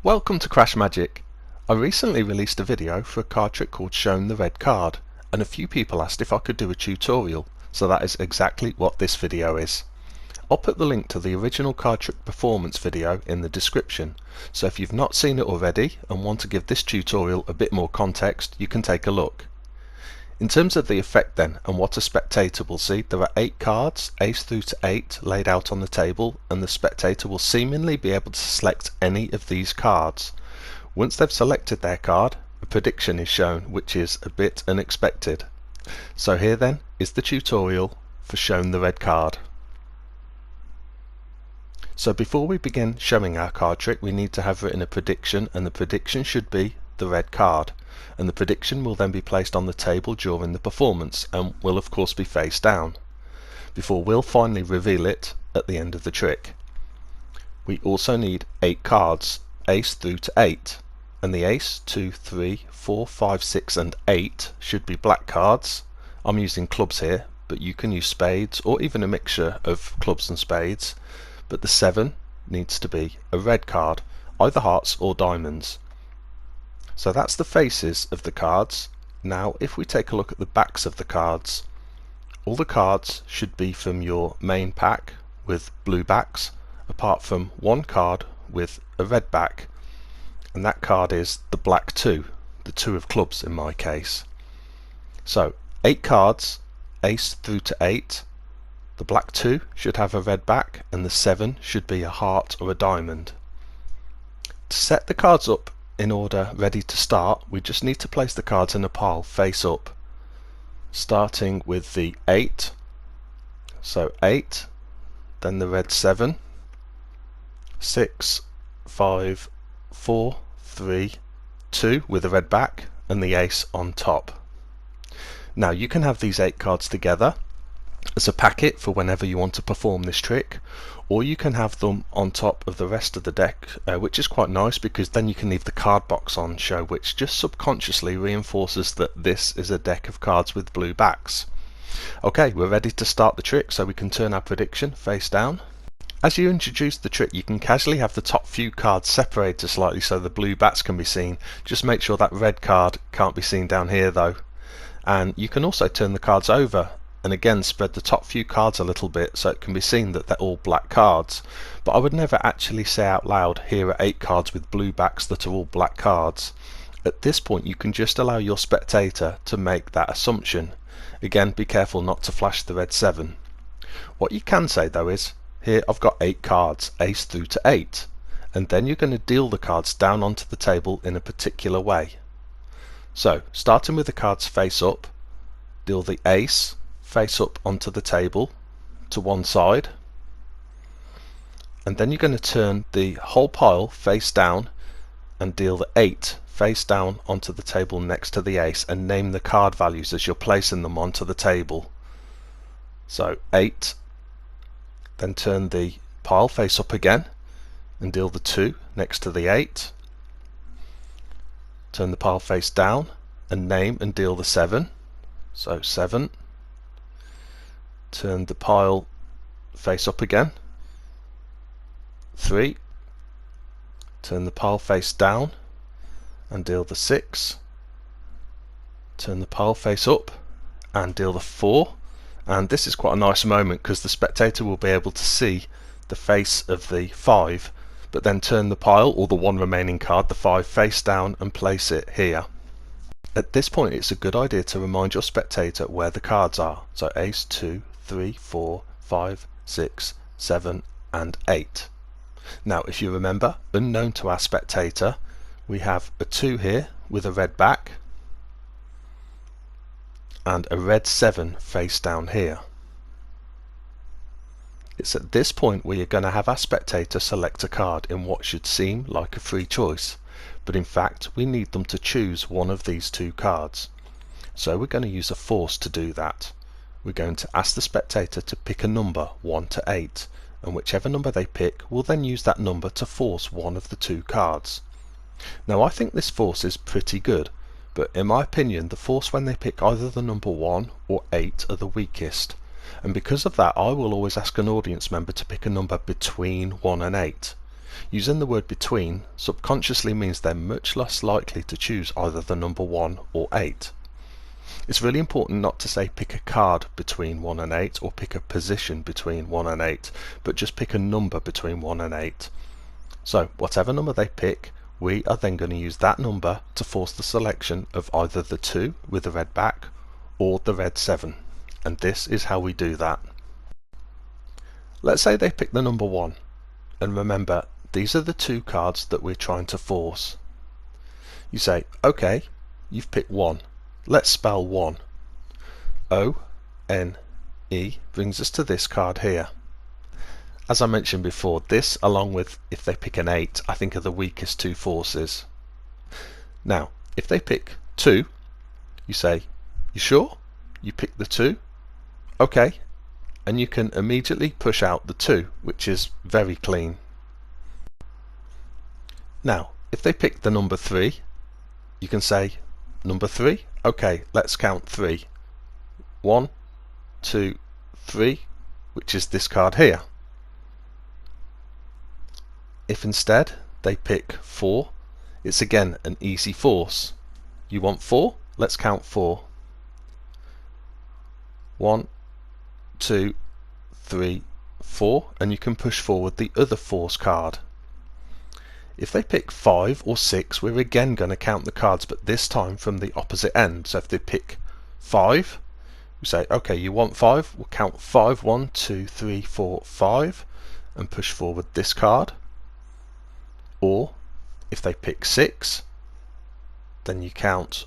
Welcome to CrashMagic. I recently released a video for a card trick called Shown the Red Card, and a few people asked if I could do a tutorial, so that is exactly what this video is. I'll put the link to the original card trick performance video in the description, so if you've not seen it already and want to give this tutorial a bit more context, you can take a look. In terms of the effect then, and what a spectator will see, there are 8 cards, ace through to 8, laid out on the table, and the spectator will seemingly be able to select any of these cards. Once they've selected their card, a prediction is shown, which is a bit unexpected. So here then is the tutorial for Shown the Red Card. So before we begin showing our card trick, we need to have written a prediction, and the prediction should be the red card, and the prediction will then be placed on the table during the performance and will of course be face down, before we'll finally reveal it at the end of the trick. We also need 8 cards, ace through to 8, and the ace, 2, 3, 4, 5, 6 and 8 should be black cards. I'm using clubs here, but you can use spades or even a mixture of clubs and spades, but the 7 needs to be a red card, either hearts or diamonds. So that's the faces of the cards. Now if we take a look at the backs of the cards, all the cards should be from your main pack with blue backs, apart from one card with a red back, and that card is the black 2, the 2 of clubs in my case. So 8 cards, ace through to 8, the black 2 should have a red back, and the 7 should be a heart or a diamond. To set the cards up in order ready to start, we just need to place the cards in a pile face up, starting with the 8, so 8, then the red 7, 6, 5, 4, 3, 2 with a red back and the ace on top. Now you can have these 8 cards together as a packet for whenever you want to perform this trick, or you can have them on top of the rest of the deck, which is quite nice because then you can leave the card box on show, which just subconsciously reinforces that this is a deck of cards with blue backs. Okay, we're ready to start the trick, so we can turn our prediction face down. As you introduce the trick, you can casually have the top few cards separated slightly so the blue backs can be seen. Just make sure that red card can't be seen down here though. And you can also turn the cards over and again spread the top few cards a little bit so it can be seen that they're all black cards. But I would never actually say out loud, here are 8 cards with blue backs that are all black cards. At this point you can just allow your spectator to make that assumption. Again, be careful not to flash the red 7. What you can say though is, here I've got 8 cards, ace through to 8, and then you're going to deal the cards down onto the table in a particular way. So starting with the cards face up, deal the ace face up onto the table to one side, and then you're going to turn the whole pile face down and deal the 8 face down onto the table next to the ace, and name the card values as you're placing them onto the table. So 8, then turn the pile face up again and deal the 2 next to the 8, turn the pile face down and name and deal the 7, so 7, turn the pile face up again, 3, turn the pile face down and deal the 6, turn the pile face up and deal the 4, and this is quite a nice moment because the spectator will be able to see the face of the 5, but then turn the pile, or the one remaining card, the 5, face down and place it here. At this point it's a good idea to remind your spectator where the cards are, so ace, 2, 3, 4, 5, 6, 7 and 8. Now if you remember, unknown to our spectator, we have a 2 here with a red back and a red 7 face down here. It's at this point where you're going to have our spectator select a card in what should seem like a free choice, but in fact we need them to choose one of these 2 cards. So we're going to use a force to do that. We're going to ask the spectator to pick a number 1 to 8, and whichever number they pick will then use that number to force one of the 2 cards. Now I think this force is pretty good, but in my opinion the force when they pick either the number 1 or 8 are the weakest, and because of that I will always ask an audience member to pick a number between 1 and 8. Using the word between subconsciously means they're much less likely to choose either the number 1 or 8. It's really important not to say pick a card between 1 and 8 or pick a position between 1 and 8, but just pick a number between 1 and 8. So whatever number they pick, we are then going to use that number to force the selection of either the 2 with the red back or the red 7. And this is how we do that. Let's say they pick the number 1. And remember, these are the 2 cards that we're trying to force. You say, okay, you've picked 1. Let's spell 1. O-N-E brings us to this card here. As I mentioned before, this along with if they pick an 8, I think are the weakest 2 forces. Now, if they pick 2, you say, you sure? You pick the 2? Okay. And you can immediately push out the 2, which is very clean. Now, if they pick the number 3, you can say, number 3? Okay, let's count 3. 1, 2, 3, which is this card here. If instead they pick 4, it's again an easy force. You want 4? Let's count 4. 1, 2, 3, 4, and you can push forward the other force card. If they pick 5 or 6, we're again going to count the cards, but this time from the opposite end. So if they pick 5, we say, okay, you want 5, we'll count 5, 1, 2, 3, 4, 5, and push forward this card. Or if they pick 6, then you count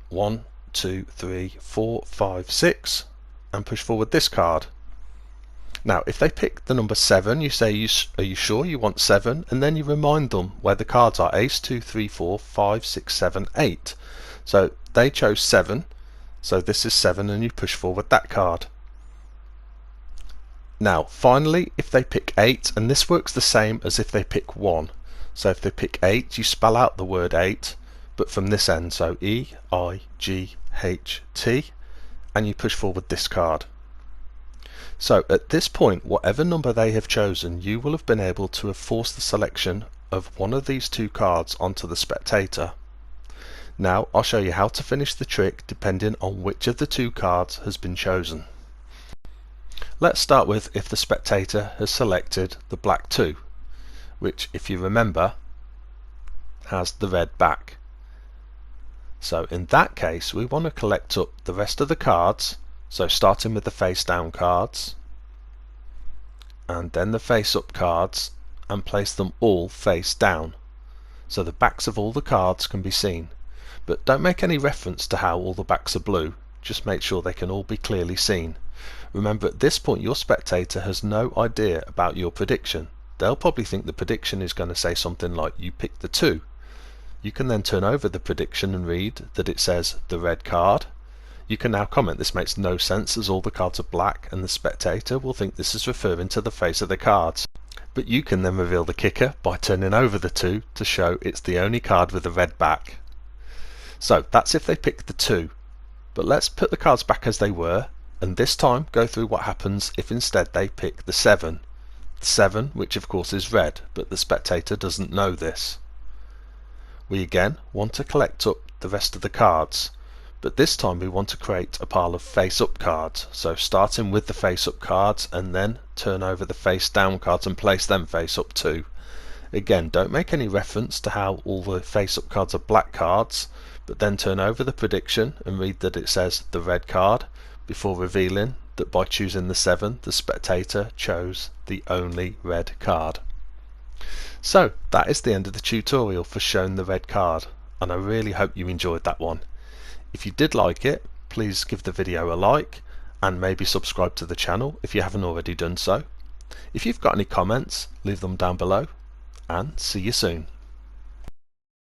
1, 2, 3, 4, 5, 6, and push forward this card. Now, if they pick the number 7, you say, are you sure you want 7? And then you remind them where the cards are, ace, 2, 3, 4, 5, 6, 7, 8. So they chose 7, so this is 7, and you push forward that card. Now, finally, if they pick 8, and this works the same as if they pick 1. So if they pick 8, you spell out the word 8, but from this end, so E-I-G-H-T, and you push forward this card. So at this point, whatever number they have chosen, you will have been able to have forced the selection of one of these 2 cards onto the spectator. Now I'll show you how to finish the trick depending on which of the 2 cards has been chosen. Let's start with if the spectator has selected the black 2, which, if you remember, has the red back. So in that case, we want to collect up the rest of the cards. So starting with the face down cards and then the face up cards, and place them all face down so the backs of all the cards can be seen. But don't make any reference to how all the backs are blue, just make sure they can all be clearly seen. Remember, at this point your spectator has no idea about your prediction. They'll probably think the prediction is going to say something like you picked the 2. You can then turn over the prediction and read that it says the red card. You can now comment this makes no sense as all the cards are black, and the spectator will think this is referring to the face of the cards. But you can then reveal the kicker by turning over the 2 to show it's the only card with a red back. So that's if they pick the 2. But let's put the cards back as they were, and this time go through what happens if instead they pick the 7. The 7, which of course is red, but the spectator doesn't know this. We again want to collect up the rest of the cards. But this time we want to create a pile of face-up cards, so starting with the face-up cards and then turn over the face-down cards and place them face-up too. Again, don't make any reference to how all the face-up cards are black cards, but then turn over the prediction and read that it says the red card, before revealing that by choosing the 7, the spectator chose the only red card. So that is the end of the tutorial for showing the red card, and I really hope you enjoyed that one. If you did like it, please give the video a like and maybe subscribe to the channel if you haven't already done so. If you've got any comments, leave them down below, and see you soon.